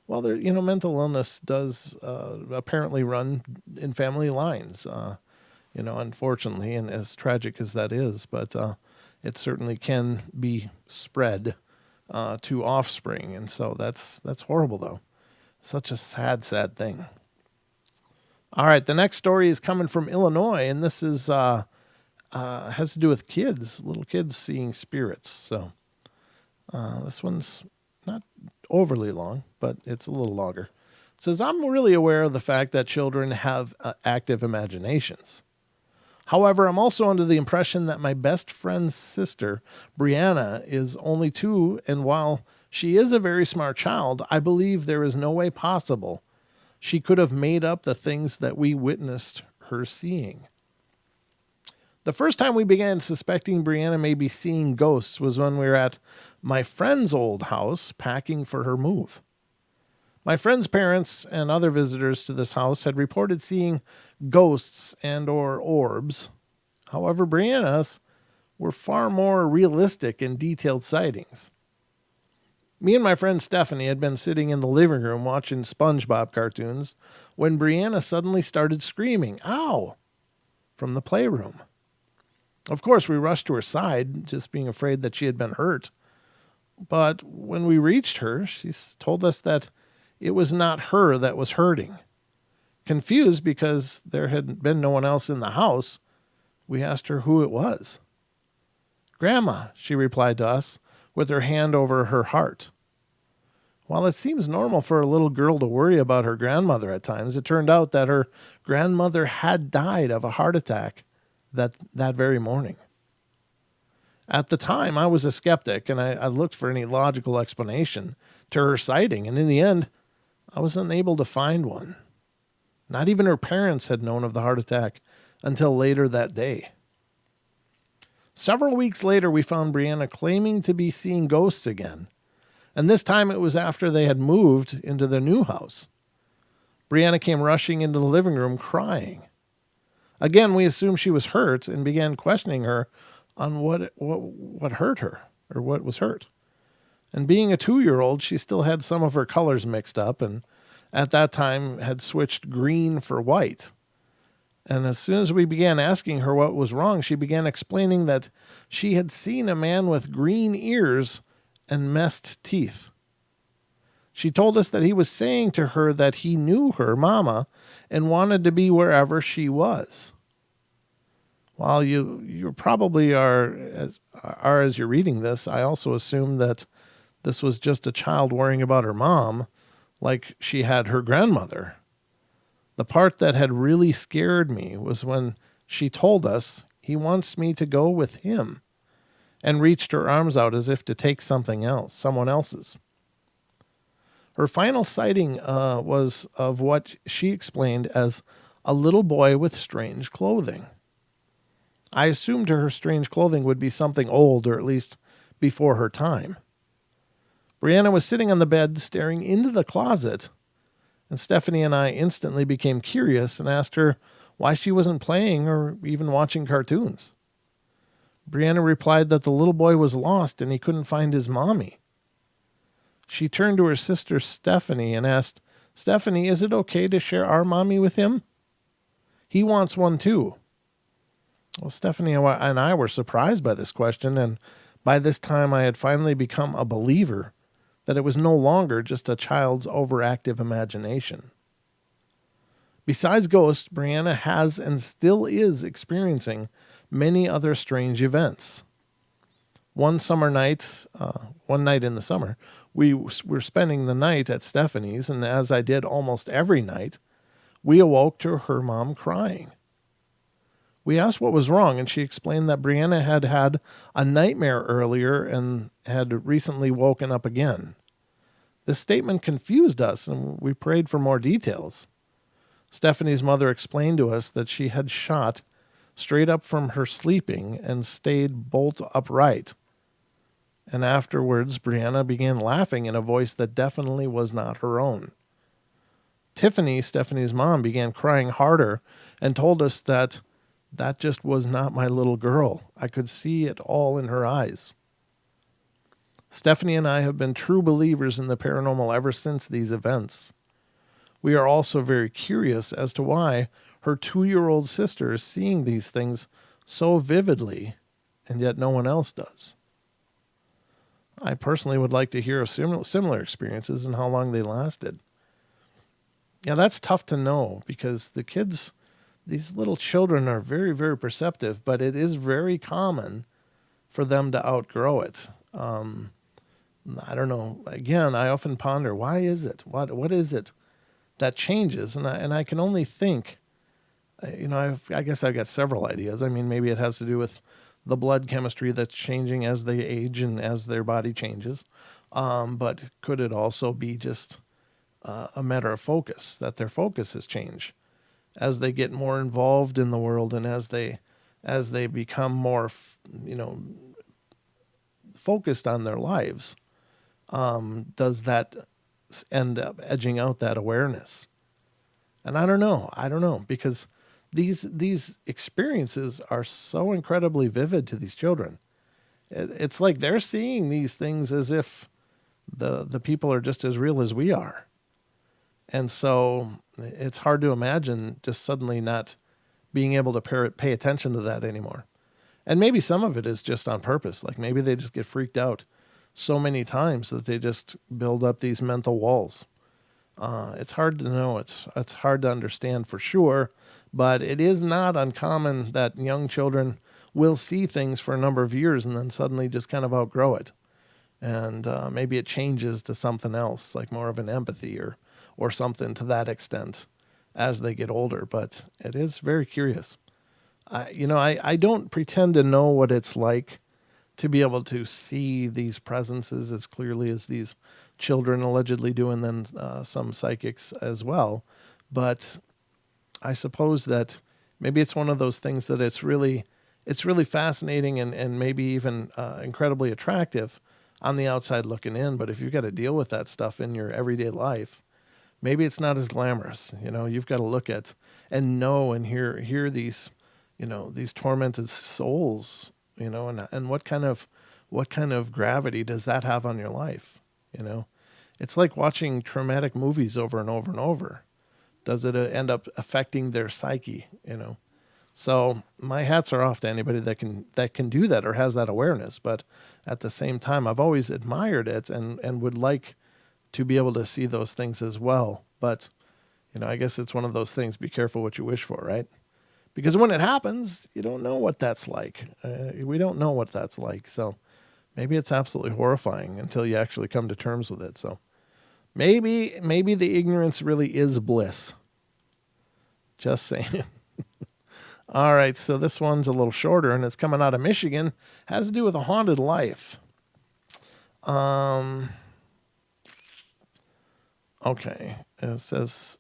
Speaker 1: Well, mental illness does apparently run in family lines, unfortunately, and as tragic as that is, but it certainly can be spread to offspring, and so that's horrible, though. Such a sad, sad thing. All right, the next story is coming from Illinois, and this is has to do with kids, little kids seeing spirits. So this one's not overly long, but it's a little longer. It says, I'm really aware of the fact that children have active imaginations. However, I'm also under the impression that my best friend's sister, Brianna, is only 2, and while she is a very smart child, I believe there is no way possible she could have made up the things that we witnessed her seeing. The first time we began suspecting Brianna may be seeing ghosts was when we were at my friend's old house packing for her move. My friend's parents and other visitors to this house had reported seeing ghosts and or orbs. However, Brianna's were far more realistic and detailed sightings. Me and my friend Stephanie had been sitting in the living room watching SpongeBob cartoons when Brianna suddenly started screaming, "Ow!" from the playroom. Of course, we rushed to her side, just being afraid that she had been hurt. But when we reached her, she told us that it was not her that was hurting. Confused because there had been no one else in the house, we asked her who it was. "Grandma," she replied to us, with her hand over her heart. While it seems normal for a little girl to worry about her grandmother at times, it turned out that her grandmother had died of a heart attack that very morning. At the time, I was a skeptic, and I looked for any logical explanation to her sighting, and in the end, I was unable to find one. Not even her parents had known of the heart attack until later that day. Several weeks later, we found Brianna claiming to be seeing ghosts again, and this time it was after they had moved into their new house. Brianna came rushing into the living room crying. Again, we assumed she was hurt and began questioning her on what hurt her, or what was hurt. And being a 2-year-old, she still had some of her colors mixed up, and at that time had switched green for white. And as soon as we began asking her what was wrong, she began explaining that she had seen a man with green ears and messed teeth. She told us that he was saying to her that he knew her mama and wanted to be wherever she was. While you probably are as you're reading this, I also assume that this was just a child worrying about her mom like she had her grandmother. The part that had really scared me was when she told us he wants me to go with him, and reached her arms out as if to take someone else's. Her final sighting was of what she explained as a little boy with strange clothing. I assumed her strange clothing would be something old, or at least before her time. Brianna was sitting on the bed staring into the closet, and Stephanie and I instantly became curious and asked her why she wasn't playing or even watching cartoons. Brianna replied that the little boy was lost and he couldn't find his mommy. She turned to her sister Stephanie and asked, "Stephanie, is it okay to share our mommy with him? He wants one too." Well, Stephanie and I were surprised by this question, and by this time I had finally become a believer that it was no longer just a child's overactive imagination. Besides ghosts, Brianna has and still is experiencing many other strange events. One night in the summer, we were spending the night at Stephanie's, and as I did almost every night, we awoke to her mom crying. We asked what was wrong, and she explained that Brianna had had a nightmare earlier and had recently woken up again. This statement confused us, and we prayed for more details. Stephanie's mother explained to us that she had shot straight up from her sleeping and stayed bolt upright. And afterwards, Brianna began laughing in a voice that definitely was not her own. Tiffany, Stephanie's mom, began crying harder and told us that that just was not my little girl. I could see it all in her eyes. Stephanie and I have been true believers in the paranormal ever since these events. We are also very curious as to why her 2-year-old sister is seeing these things so vividly, and yet no one else does. I personally would like to hear of similar experiences and how long they lasted. Yeah, that's tough to know because the kids, these little children are very, very perceptive, but it is very common for them to outgrow it. I don't know. Again, I often ponder, why is it? What is it that changes? And I can only think, I guess I've got several ideas. I mean, maybe it has to do with the blood chemistry that's changing as they age and as their body changes. But could it also be just a matter of focus, that their focus has changed as they get more involved in the world and as they become more, focused on their lives? Does that end up edging out that awareness? And I don't know, because these experiences are so incredibly vivid to these children. It's like they're seeing these things as if the people are just as real as we are. And so it's hard to imagine just suddenly not being able to pay attention to that anymore. And maybe some of it is just on purpose. Like maybe they just get freaked out so many times that they just build up these mental walls. It's hard to know. It's hard to understand for sure, but it is not uncommon that young children will see things for a number of years and then suddenly just kind of outgrow it. And maybe it changes to something else, like more of an empathy or something to that extent as they get older. But it is very curious. I don't pretend to know what it's like to be able to see these presences as clearly as these children allegedly do, and then some psychics as well. But I suppose that maybe it's one of those things that it's really fascinating and maybe even incredibly attractive on the outside looking in. But if you've got to deal with that stuff in your everyday life, maybe it's not as glamorous. You've got to look at and know and hear these, these tormented souls, and what kind of gravity does that have on your life? It's like watching traumatic movies over and over and over. Does it end up affecting their psyche? So my hats are off to anybody that can do that or has that awareness. But at the same time, I've always admired it and would like to be able to see those things as well. But I guess it's one of those things. Be careful what you wish for, right? Because when it happens, you don't know what that's like. We don't know what that's like. So maybe it's absolutely horrifying until you actually come to terms with it. So maybe the ignorance really is bliss. Just saying. All right, so this one's a little shorter, and it's coming out of Michigan. Has to do with a haunted life. Okay, it says,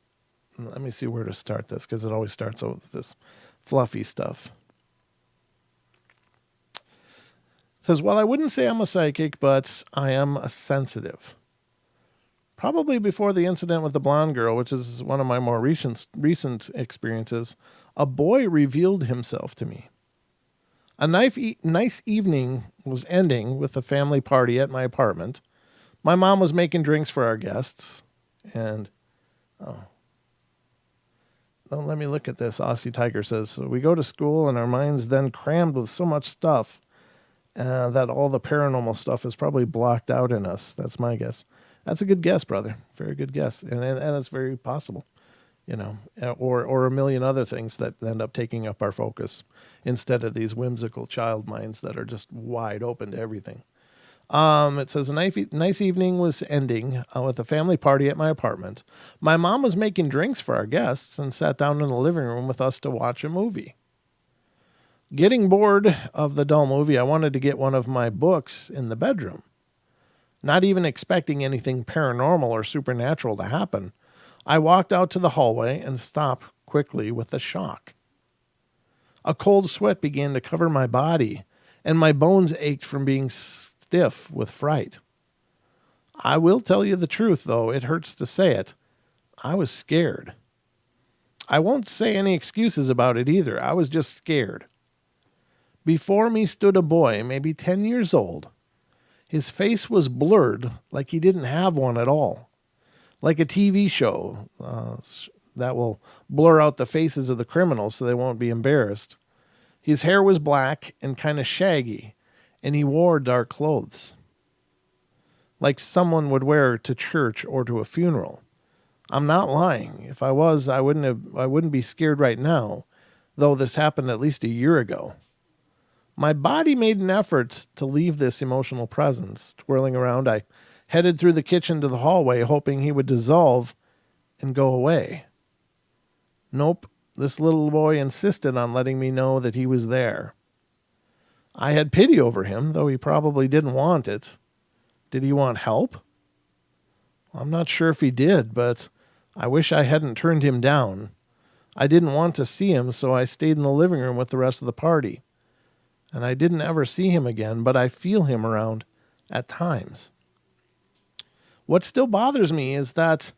Speaker 1: let me see where to start this, because it always starts out with this fluffy stuff. It says, well, I wouldn't say I'm a psychic, but I am a sensitive. Probably before the incident with the blonde girl, which is one of my more recent experiences, a boy revealed himself to me. A nice evening was ending with a family party at my apartment. My mom was making drinks for our guests. And, let me look at this. Aussie Tiger says, so we go to school and our minds then crammed with so much stuff that all the paranormal stuff is probably blocked out in us. That's my guess. That's a good guess, brother. Very good guess. And that's very possible, or a million other things that end up taking up our focus instead of these whimsical child minds that are just wide open to everything. It says, a nice evening was ending with a family party at my apartment. My mom was making drinks for our guests and sat down in the living room with us to watch a movie. Getting bored of the dull movie, I wanted to get one of my books in the bedroom. Not even expecting anything paranormal or supernatural to happen, I walked out to the hallway and stopped quickly with a shock. A cold sweat began to cover my body, and my bones ached from being stiff with fright. I will tell you the truth, though. It hurts to say it. I was scared. I won't say any excuses about it either. I was just scared. Before me stood a boy, maybe 10 years old. His face was blurred, like he didn't have one at all. Like a TV show that will blur out the faces of the criminals so they won't be embarrassed. His hair was black and kind of shaggy, and he wore dark clothes, like someone would wear to church or to a funeral. I'm not lying. If I was, I wouldn't be scared right now, though this happened at least a year ago. My body made an effort to leave this emotional presence. Twirling around, I headed through the kitchen to the hallway, hoping he would dissolve and go away. Nope, this little boy insisted on letting me know that he was there. I had pity over him, though he probably didn't want it. Did he want help? I'm not sure if he did, but I wish I hadn't turned him down. I didn't want to see him, so I stayed in the living room with the rest of the party. And I didn't ever see him again, but I feel him around at times. What still bothers me is that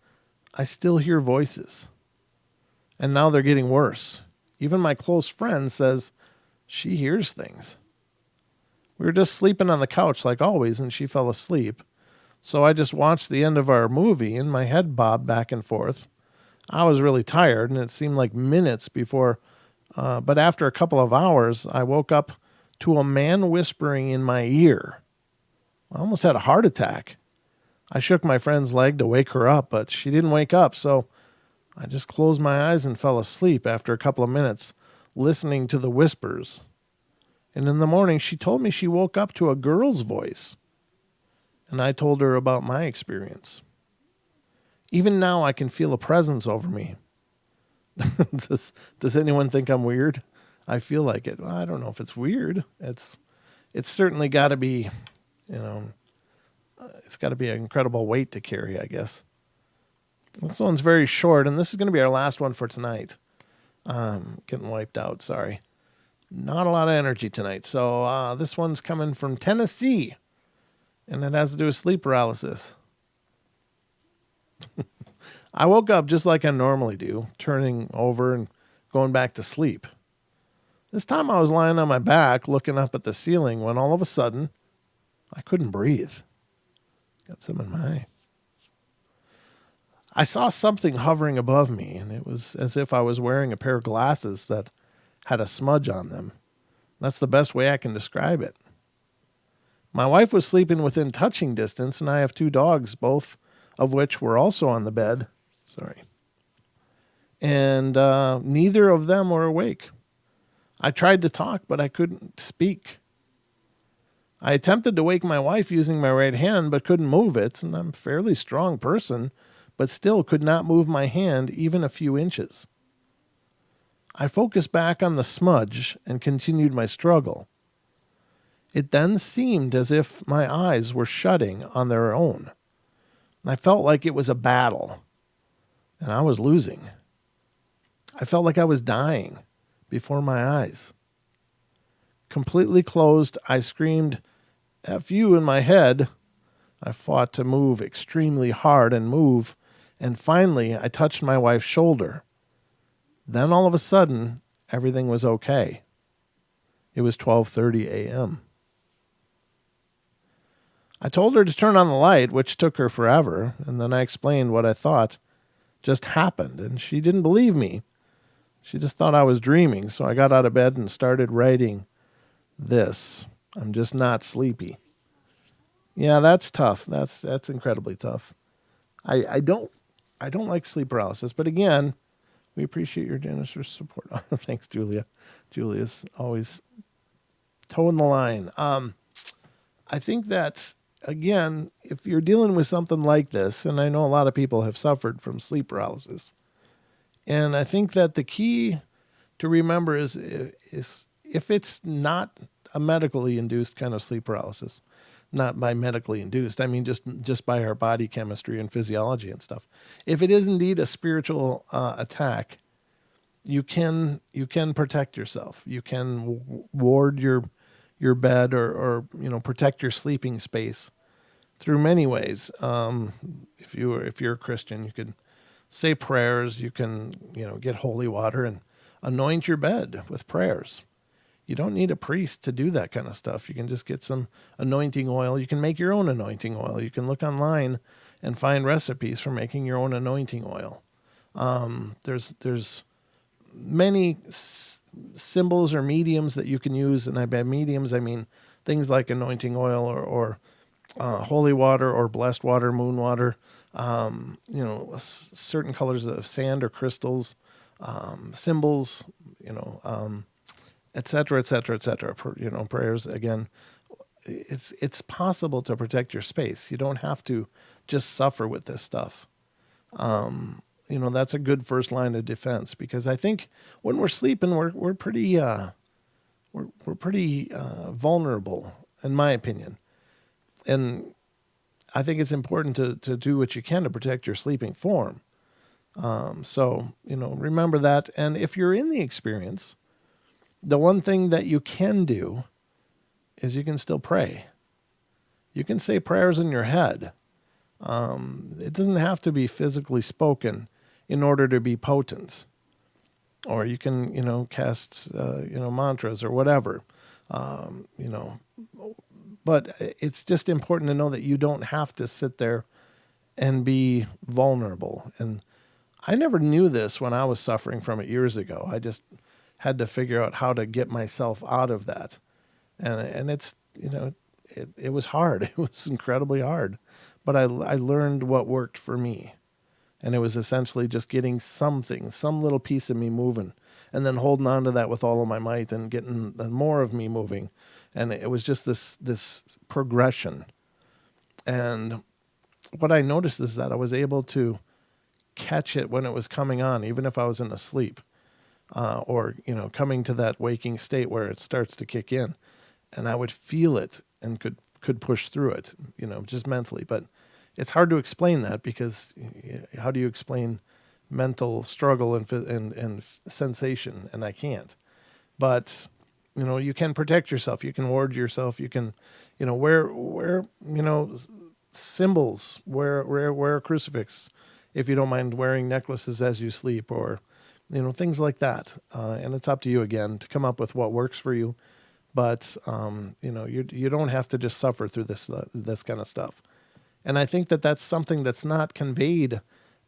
Speaker 1: I still hear voices. And now they're getting worse. Even my close friend says she hears things. We were just sleeping on the couch like always, and she fell asleep. So I just watched the end of our movie, and my head bobbed back and forth. I was really tired, and it seemed like minutes before. But after a couple of hours, I woke up to a man whispering in my ear. I almost had a heart attack. I shook my friend's leg to wake her up, but she didn't wake up, so I just closed my eyes and fell asleep after a couple of minutes listening to the whispers. And in the morning, she told me she woke up to a girl's voice. And I told her about my experience. Even now, I can feel a presence over me. Does anyone think I'm weird? I feel like it. Well, I don't know if it's weird. It's certainly got to be, it's got to be an incredible weight to carry, I guess. This one's very short, and this is going to be our last one for tonight. Getting wiped out, sorry. Not a lot of energy tonight. So this one's coming from Tennessee, and it has to do with sleep paralysis. I woke up just like I normally do, turning over and going back to sleep. This time I was lying on my back, looking up at the ceiling, when all of a sudden, I couldn't breathe. Got some in my eye. I saw something hovering above me, and it was as if I was wearing a pair of glasses that had a smudge on them. That's the best way I can describe it. My wife was sleeping within touching distance, and I have 2 dogs, both of which were also on the bed. Sorry. And neither of them were awake. I tried to talk, but I couldn't speak. I attempted to wake my wife using my right hand, but couldn't move it, and I'm a fairly strong person, but still could not move my hand even a few inches. I focused back on the smudge and continued my struggle. It then seemed as if my eyes were shutting on their own. I felt like it was a battle, and I was losing. I felt like I was dying before my eyes. Completely closed, I screamed, "F you," in my head. I fought to move extremely hard and finally I touched my wife's shoulder. Then all of a sudden, everything was okay. It was 12:30 a.m. I told her to turn on the light, which took her forever, and then I explained what I thought just happened, and she didn't believe me. She just thought I was dreaming, so I got out of bed and started writing this. I'm just not sleepy. Yeah, that's tough. That's incredibly tough. I don't like sleep paralysis, but again, we appreciate your generous support. Thanks, Julia. Julia's always toeing the line. I think that, again, if you're dealing with something like this, and I know a lot of people have suffered from sleep paralysis, and I think that the key to remember is if it's not a medically induced kind of sleep paralysis, not by medically induced, I mean just by our body chemistry and physiology and stuff. If it is indeed a spiritual attack, you can protect yourself. You can ward your bed or protect your sleeping space through many ways. If you're a Christian, you can say prayers. You can get holy water and anoint your bed with prayers. You don't need a priest to do that kind of stuff. You can just get some anointing oil. You can make your own anointing oil. You can look online and find recipes for making your own anointing oil. There's many symbols or mediums that you can use, and by mediums I mean things like anointing oil or holy water or blessed water, moon water, certain colors of sand or crystals, symbols, et cetera, et cetera, et cetera. Prayers again. It's possible to protect your space. You don't have to just suffer with this stuff. That's a good first line of defense, because I think when we're sleeping, we're pretty vulnerable, in my opinion. And I think it's important to do what you can to protect your sleeping form. So remember that. And if you're in the experience, the one thing that you can do is you can still pray. You can say prayers in your head. It doesn't have to be physically spoken in order to be potent. Or you can, cast, mantras or whatever, But it's just important to know that you don't have to sit there and be vulnerable. And I never knew this when I was suffering from it years ago. I just had to figure out how to get myself out of that. And it's, it was hard. It was incredibly hard. But I learned what worked for me. And it was essentially just getting some little piece of me moving, and then holding on to that with all of my might and getting more of me moving. And it was just this progression. And what I noticed is that I was able to catch it when it was coming on, even if I was in a sleep, or coming to that waking state where it starts to kick in, and I would feel it and could push through it, just mentally. But it's hard to explain that, because how do you explain mental struggle and sensation? And I can't. But you can protect yourself. You can ward yourself. You can, wear symbols. Wear a crucifix, if you don't mind wearing necklaces as you sleep, or things like that. And it's up to you again to come up with what works for you. But you don't have to just suffer through this kind of stuff. And I think that that's something that's not conveyed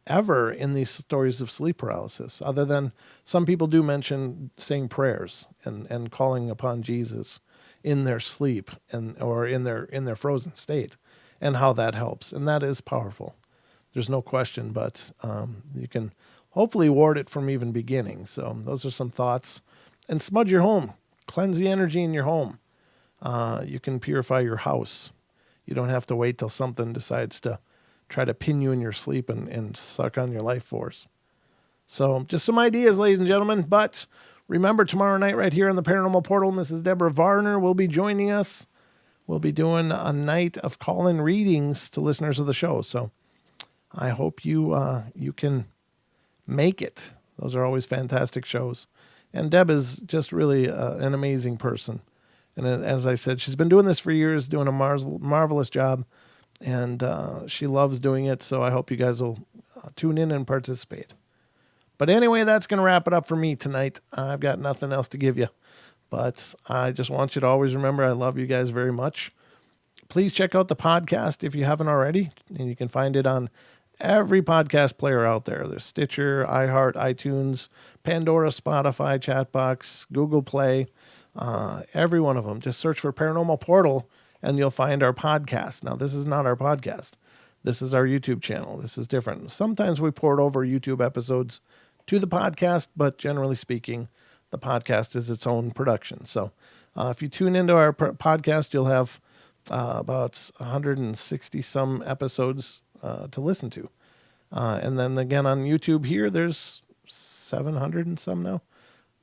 Speaker 1: ever in these stories of sleep paralysis, other than some people do mention saying prayers and calling upon Jesus in their sleep or in their frozen state, and how that helps. And that is powerful. There's no question, but you can hopefully ward it from even beginning. So those are some thoughts. And smudge your home. Cleanse the energy in your home. You can purify your house. You don't have to wait till something decides to try to pin you in your sleep and suck on your life force. So just some ideas, ladies and gentlemen. But remember, tomorrow night right here on the Paranormal Portal, Mrs. Deborah Varner will be joining us. We'll be doing a night of call-in readings to listeners of the show. So I hope you can make it. Those are always fantastic shows. And Deb is just really an amazing person. And as I said, she's been doing this for years, doing a marvelous job. And she loves doing it. So I hope you guys will tune in and participate. But anyway, that's going to wrap it up for me tonight. I've got nothing else to give you. But I just want you to always remember, I love you guys very much. Please check out the podcast if you haven't already. And you can find it on every podcast player out there. There's Stitcher, iHeart, iTunes, Pandora, Spotify, Chatbox, Google Play, every one of them. Just search for Paranormal Portal and you'll find our podcast. Now, this is not our podcast. This is our YouTube channel. This is different. Sometimes we port over YouTube episodes to the podcast, but generally speaking, the podcast is its own production. So if you tune into our podcast, you'll have about 160 some episodes to listen to. And then again on YouTube here, there's 700 and some now.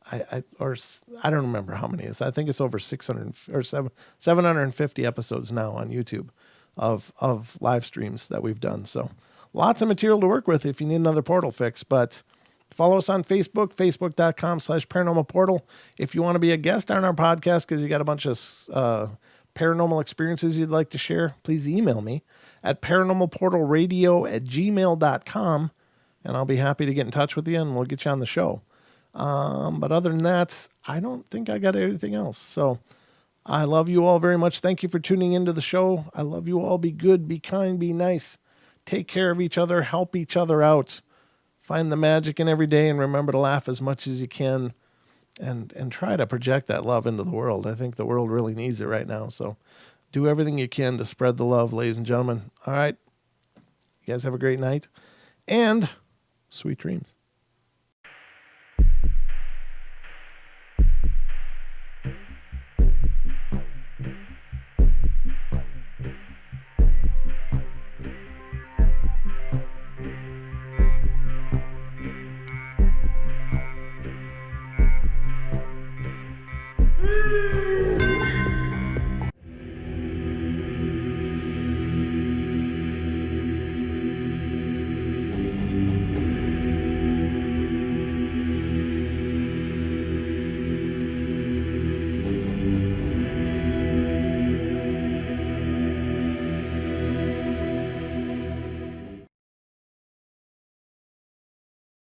Speaker 1: I don't remember how many it is. I think it's over 600 or 750 episodes now on YouTube of live streams that we've done. So lots of material to work with if you need another portal fix. But Follow us on Facebook, facebook.com/paranormal portal. If you want to be a guest on our podcast because you got a bunch of paranormal experiences you'd like to share, please email me at paranormalportalradio@gmail.com, and I'll be happy to get in touch with you and we'll get you on the show. But other than that, I don't think I got anything else. So I love you all very much. Thank you for tuning into the show. I love you all. Be good, be kind, be nice. Take care of each other. Help each other out. Find the magic in every day and remember to laugh as much as you can and try to project that love into the world. I think the world really needs it right now. So do everything you can to spread the love, ladies and gentlemen. All right. You guys have a great night and sweet dreams.